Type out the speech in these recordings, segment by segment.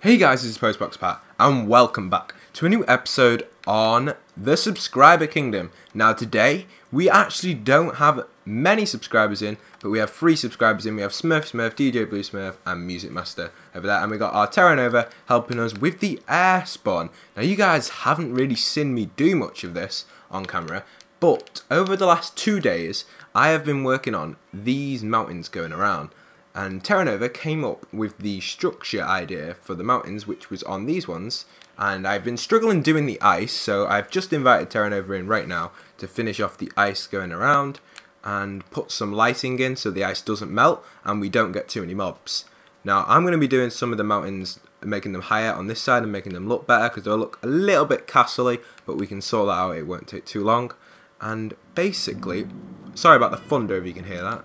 Hey guys, this is postboxpat, and welcome back to a new episode on the subscriber kingdom. Now today, we actually don't have many subscribers in, but we have 3 subscribers in. We have Smurf, DJ Blue Smurf, and Music Master over there, and we got our Terra Nova helping us with the air spawn. Now you guys haven't really seen me do much of this on camera, but over the last 2 days, I have been working on these mountains going around. And Terra Nova came up with the structure idea for the mountains, which was on these ones. And I've been struggling doing the ice, so I've just invited Terra Nova in right now to finish off the ice going around and put some lighting in so the ice doesn't melt and we don't get too many mobs. Now I'm going to be doing some of the mountains, making them higher on this side and making them look better because they'll look a little bit castle-y, but we can sort that out, it won't take too long. And basically, sorry about the thunder if you can hear that.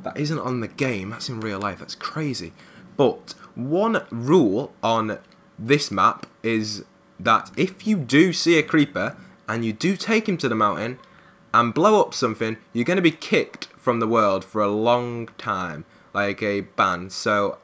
That isn't on the game, that's in real life, that's crazy. But one rule on this map is that if you do see a creeper and you do take him to the mountain and blow up something, you're going to be kicked from the world for a long time, like a ban. So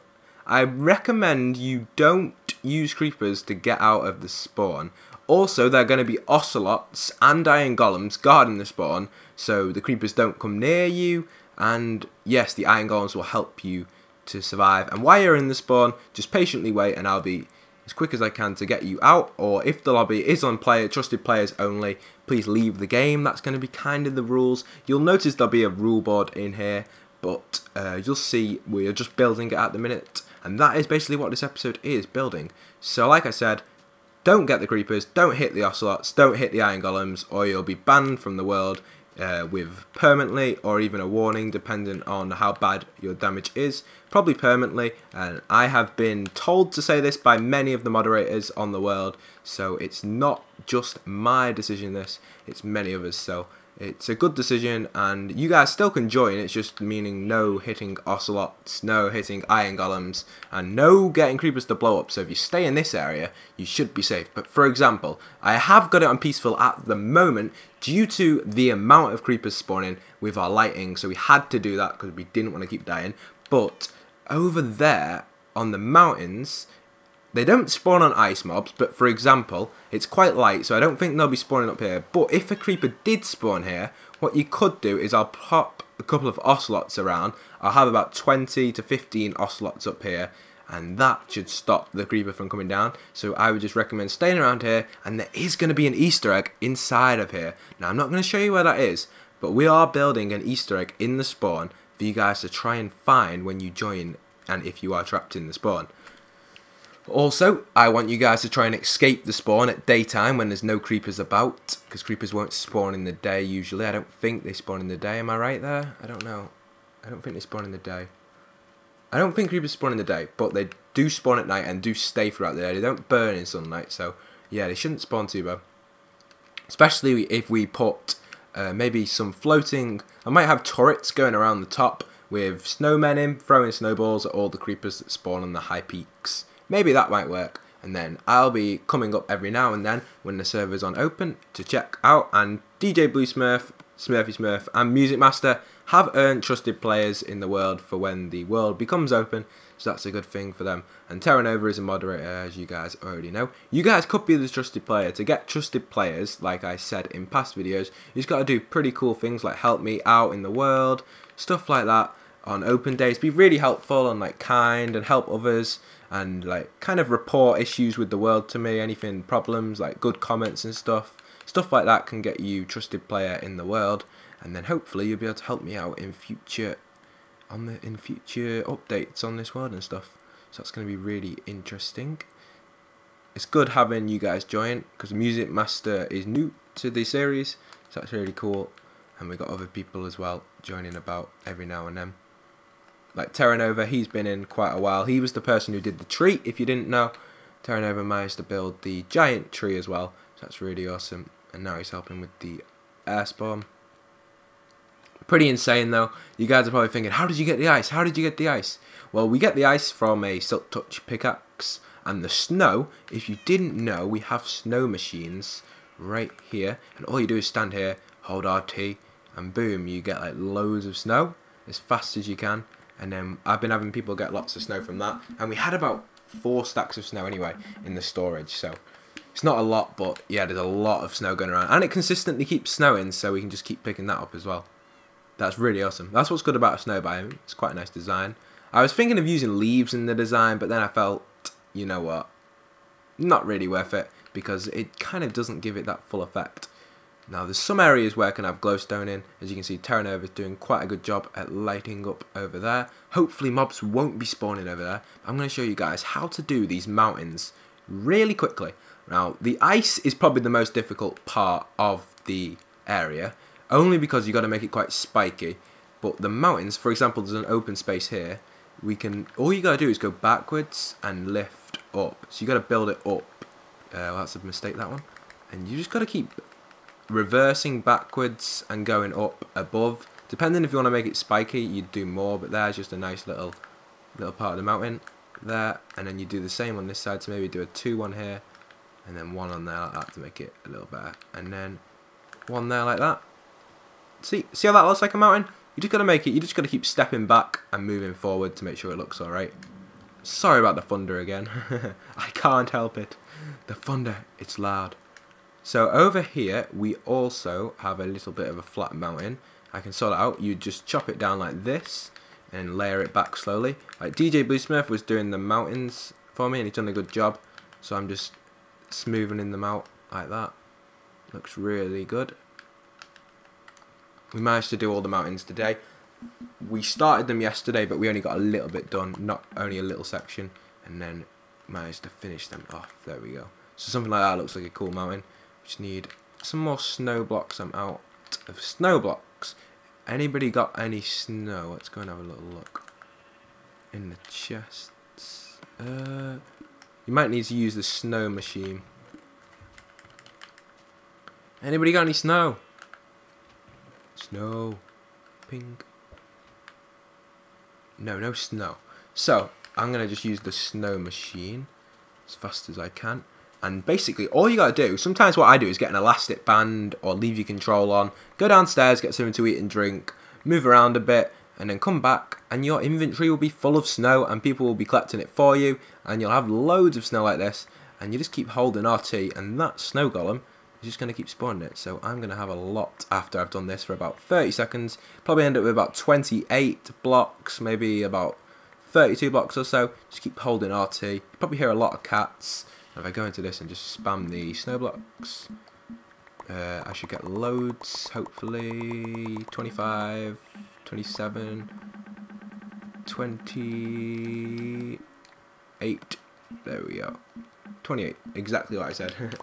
I recommend you don't use creepers to get out of the spawn. Also, there are going to be ocelots and iron golems guarding the spawn, so the creepers don't come near you. And yes, the iron golems will help you to survive. And while you're in the spawn, just patiently wait and I'll be as quick as I can to get you out. Or if the lobby is on trusted players only, please leave the game. That's going to be kind of the rules. You'll notice there'll be a rule board in here, but you'll see we're just building it at the minute. And that is basically what this episode is, building. So like I said, don't get the creepers, don't hit the ocelots, don't hit the iron golems, or you'll be banned from the world. With permanently or even a warning depending on how bad your damage is, probably permanently. And I have been told to say this by many of the moderators on the world, so it's not just my decision, it's many others, so it's a good decision and you guys still can join. It's just meaning no hitting ocelots, no hitting iron golems, and no getting creepers to blow up. So if you stay in this area, you should be safe. But for example, I have got it on peaceful at the moment due to the amount of creepers spawning with our lighting, so we had to do that because we didn't want to keep dying. But over there on the mountains, they don't spawn on ice mobs, but for example, it's quite light, so I don't think they'll be spawning up here. But if a creeper did spawn here, what you could do is I'll pop a couple of ocelots around. I'll have about 20 to 15 ocelots up here, and that should stop the creeper from coming down. So I would just recommend staying around here, and there is going to be an Easter egg inside of here. Now I'm not going to show you where that is, but we are building an Easter egg in the spawn for you guys to try and find when you join and if you are trapped in the spawn. Also, I want you guys to try and escape the spawn at daytime when there's no creepers about, because creepers won't spawn in the day usually. I don't think they spawn in the day, am I right there? I don't know. I don't think they spawn in the day. I don't think creepers spawn in the day, but they do spawn at night and do stay throughout the day. They don't burn in sunlight, so yeah, they shouldn't spawn too bad. Especially if we put maybe some floating, I might have turrets going around the top with snowmen in, throwing snowballs at all the creepers that spawn on the high peaks. Maybe that might work, and then I'll be coming up every now and then when the server's on open to check out. And DJ Blue Smurf, Smurfy Smurf, and Music Master have earned trusted players in the world for when the world becomes open, so that's a good thing for them. And Terra Nova is a moderator, as you guys already know. You guys could be the trusted player. To get trusted players, like I said in past videos, you just got to do pretty cool things like help me out in the world, stuff like that on open days. Be really helpful and like kind and help others. And like kind of report issues with the world to me, anything problems like good comments and stuff like that can get you trusted player in the world, and then hopefully you'll be able to help me out in future updates on this world and stuff. So that's going to be really interesting. It's good having you guys join because Music Master is new to the series, so that's really cool, and we got other people as well joining about every now and then. Like Terra Nova, he's been in quite a while. He was the person who did the tree, if you didn't know. Terra Nova managed to build the giant tree as well, so that's really awesome. And now he's helping with the air spawn. Pretty insane though. You guys are probably thinking, how did you get the ice? How did you get the ice? Well, we get the ice from a Silk Touch pickaxe. And the snow, if you didn't know, we have snow machines right here. And all you do is stand here, hold RT, and boom, you get like loads of snow as fast as you can. And then I've been having people get lots of snow from that. And we had about 4 stacks of snow anyway in the storage, so it's not a lot, but yeah, there's a lot of snow going around, and it consistently keeps snowing, so we can just keep picking that up as well. That's really awesome. That's what's good about a snow biome. It's quite a nice design. I was thinking of using leaves in the design, but then I felt, you know what, not really worth it, because it kind of doesn't give it that full effect. Now, there's some areas where I can have glowstone in. As you can see, Terra Nova is doing quite a good job at lighting up over there. Hopefully mobs won't be spawning over there. I'm going to show you guys how to do these mountains really quickly. Now, the ice is probably the most difficult part of the area, only because you've got to make it quite spiky. But the mountains, for example, there's an open space here. All you got to do is go backwards and lift up. So you got to build it up. Well, that's a mistake, that one. And you just got to keep reversing backwards and going up above. Depending if you want to make it spiky, you'd do more, but there's just a nice little part of the mountain there. And then you do the same on this side, so maybe do a 2-1 here, and then 1 on there like that to make it a little better, and then 1 there like that. See how that looks like a mountain? You just got to make it, you just got to keep stepping back and moving forward to make sure it looks alright. Sorry about the thunder again. I can't help it. The thunder, it's loud. So over here, we also have a little bit of a flat mountain. I can sort it out. You just chop it down like this and layer it back slowly. Like DJ Bluesmith was doing the mountains for me, and he's done a good job. So I'm just smoothing them out like that. Looks really good. We managed to do all the mountains today. We started them yesterday, but we only got a little bit done, not only a little section, and then managed to finish them off. There we go. So something like that looks like a cool mountain. We just need some more snow blocks. I'm out of snow blocks. Anybody got any snow? Let's go and have a little look in the chests. You might need to use the snow machine. Anybody got any snow? Snow. Pink. No snow. So, I'm going to just use the snow machine as fast as I can. And basically, all you got to do, sometimes what I do is get an elastic band or leave your control on, go downstairs, get something to eat and drink, move around a bit, and then come back, and your inventory will be full of snow, and people will be collecting it for you, and you'll have loads of snow like this, and you just keep holding RT, and that snow golem is just going to keep spawning it. So I'm going to have a lot after I've done this for about 30 seconds, probably end up with about 28 blocks, maybe about 32 blocks or so. Just keep holding RT. You probably hear a lot of cats. If I go into this and just spam the snow blocks, I should get loads, hopefully. 25, 27, 28, there we go. 28, exactly what I said.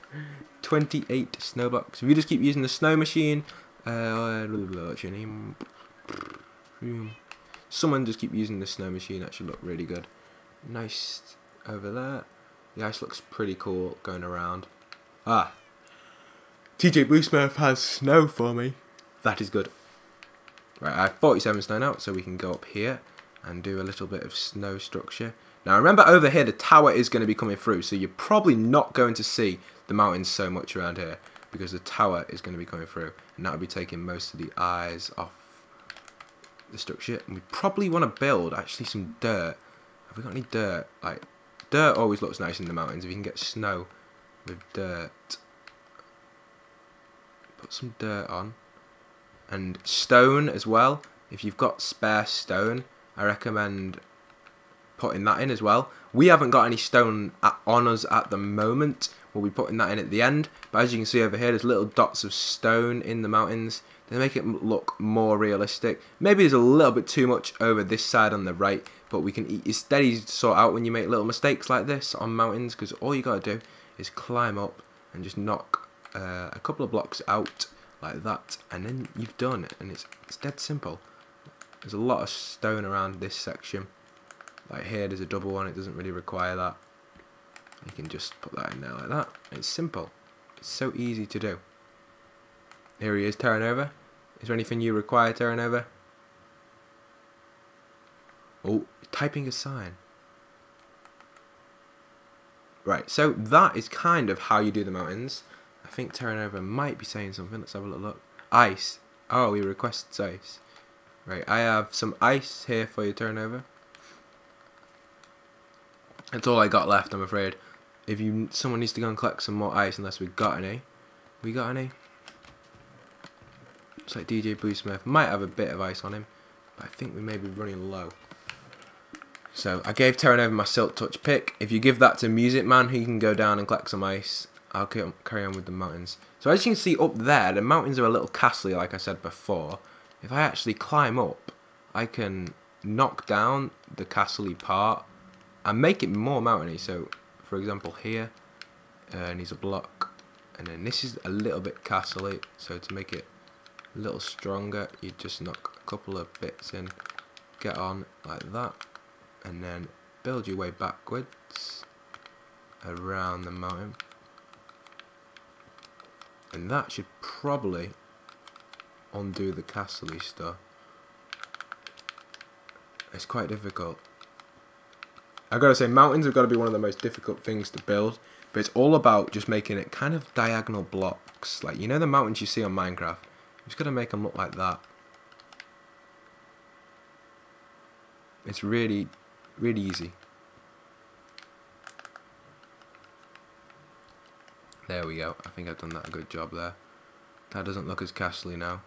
28 snow blocks. If you just keep using the snow machine, what's your name? Someone just keep using the snow machine, that should look really good. Nice over there. The ice looks pretty cool going around. Ah, TJ Bluesmith has snow for me. That is good. Right, I have 47 snow now, so we can go up here and do a little bit of snow structure. Now remember, over here the tower is going to be coming through, so you're probably not going to see the mountains so much around here, because the tower is going to be coming through, and that'll be taking most of the eyes off the structure. And we probably want to build actually some dirt. Have we got any dirt? Like, dirt always looks nice in the mountains if you can get snow with dirt. Put some dirt on. And stone as well. If you've got spare stone, I recommend putting that in as well. We haven't got any stone on us at the moment. We'll be putting that in at the end. But as you can see over here, there's little dots of stone in the mountains. They make it look more realistic. Maybe there's a little bit too much over this side on the right, but we can it's dead easy to sort out when you make little mistakes like this on mountains, because all you got to do is climb up and just knock a couple of blocks out like that, and then you've done it, and it's dead simple. There's a lot of stone around this section. Like here, there's a double one, it doesn't really require that. You can just put that in there like that. It's simple. It's so easy to do. Here he is, Terra Nova. Is there anything you require, Terra Nova? Oh, typing a sign. Right, so that is kind of how you do the mountains. I think Terra Nova might be saying something. Let's have a little look. Ice. Oh, he requests ice. Right, I have some ice here for you, Terra Nova. That's all I got left, I'm afraid. If someone needs to go and collect some more ice, unless we got any. We got any? Looks like DJ Blue Smith might have a bit of ice on him, but I think we may be running low. So I gave Terran over my Silk Touch pick. If you give that to Music Man, he can go down and collect some ice. I'll carry on with the mountains. So as you can see up there, the mountains are a little castle-y, like I said before. If I actually climb up, I can knock down the castle-y part and make it more mountainy. So, for example, here needs a block, and then this is a little bit castle-y. So to make it a little stronger, you just knock a couple of bits in, get on like that, and then build your way backwards around the mountain. And that should probably undo the castle-y stuff. It's quite difficult. I've got to say, mountains have got to be one of the most difficult things to build, but it's all about just making it kind of diagonal blocks. Like, you know the mountains you see on Minecraft? You just got to make them look like that. It's really, really easy. There we go. I think I've done that a good job there. That doesn't look as castle-y now.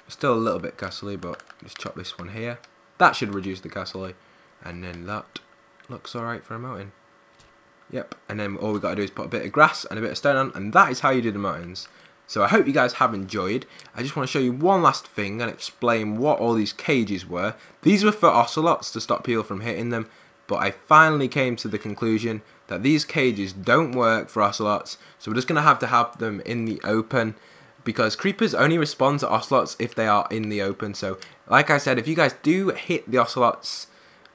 Still a little bit castle-y, but just chop this one here. That should reduce the castle-y. And then that looks alright for a mountain. Yep. And then all we got to do is put a bit of grass and a bit of stone on. And that is how you do the mountains. So I hope you guys have enjoyed. I just want to show you one last thing and explain what all these cages were. These were for ocelots to stop people from hitting them. But I finally came to the conclusion that these cages don't work for ocelots, so we're just going to have them in the open, because creepers only respond to ocelots if they are in the open. So like I said, if you guys do hit the ocelots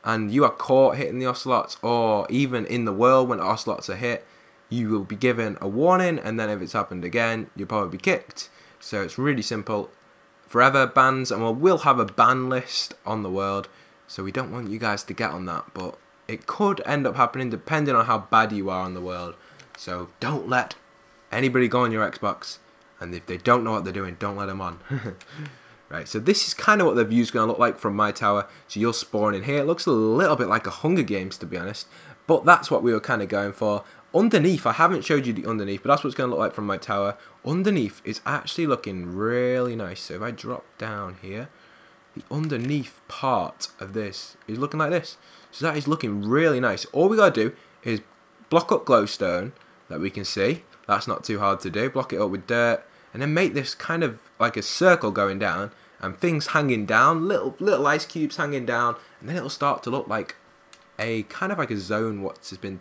and you are caught hitting the ocelots, or even in the world when ocelots are hit, you will be given a warning, and then if it's happened again, you'll probably be kicked. So it's really simple. Forever bans, and we'll have a ban list on the world. So we don't want you guys to get on that, but it could end up happening depending on how bad you are on the world. So don't let anybody go on your Xbox, and if they don't know what they're doing, don't let them on. Right, so this is kind of what the view's going to look like from my tower. So you'll spawn in here. It looks a little bit like a Hunger Games, to be honest, but that's what we were kind of going for. Underneath, I haven't showed you the underneath, but that's what it's going to look like from my tower. Underneath is actually looking really nice. So if I drop down here, the underneath part of this is looking like this. So that is looking really nice. All we got to do is block up glowstone that we can see. That's not too hard to do. Block it up with dirt, and then make this kind of like a circle going down, and things hanging down, little ice cubes hanging down, and then it'll start to look like a kind of like a zone what has been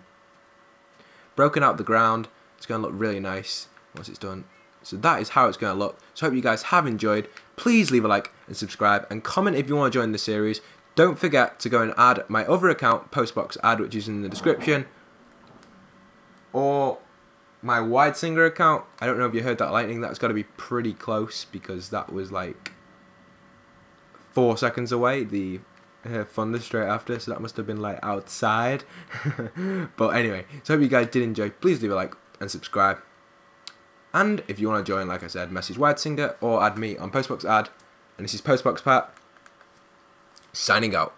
broken out the ground. It's going to look really nice once it's done. So that is how it's going to look. So I hope you guys have enjoyed. Please leave a like and subscribe, and comment if you want to join the series. Don't forget to go and add my other account, postboxadd, which is in the description, or my Wide Singer account. I don't know if you heard that lightning. That's got to be pretty close, because that was like 4 seconds away. The thunder straight after, so that must have been like outside. But anyway, so I hope you guys did enjoy. Please leave a like and subscribe. And if you want to join, like I said, message Wide Singer or add me on postboxadd. And this is postboxpat, signing out.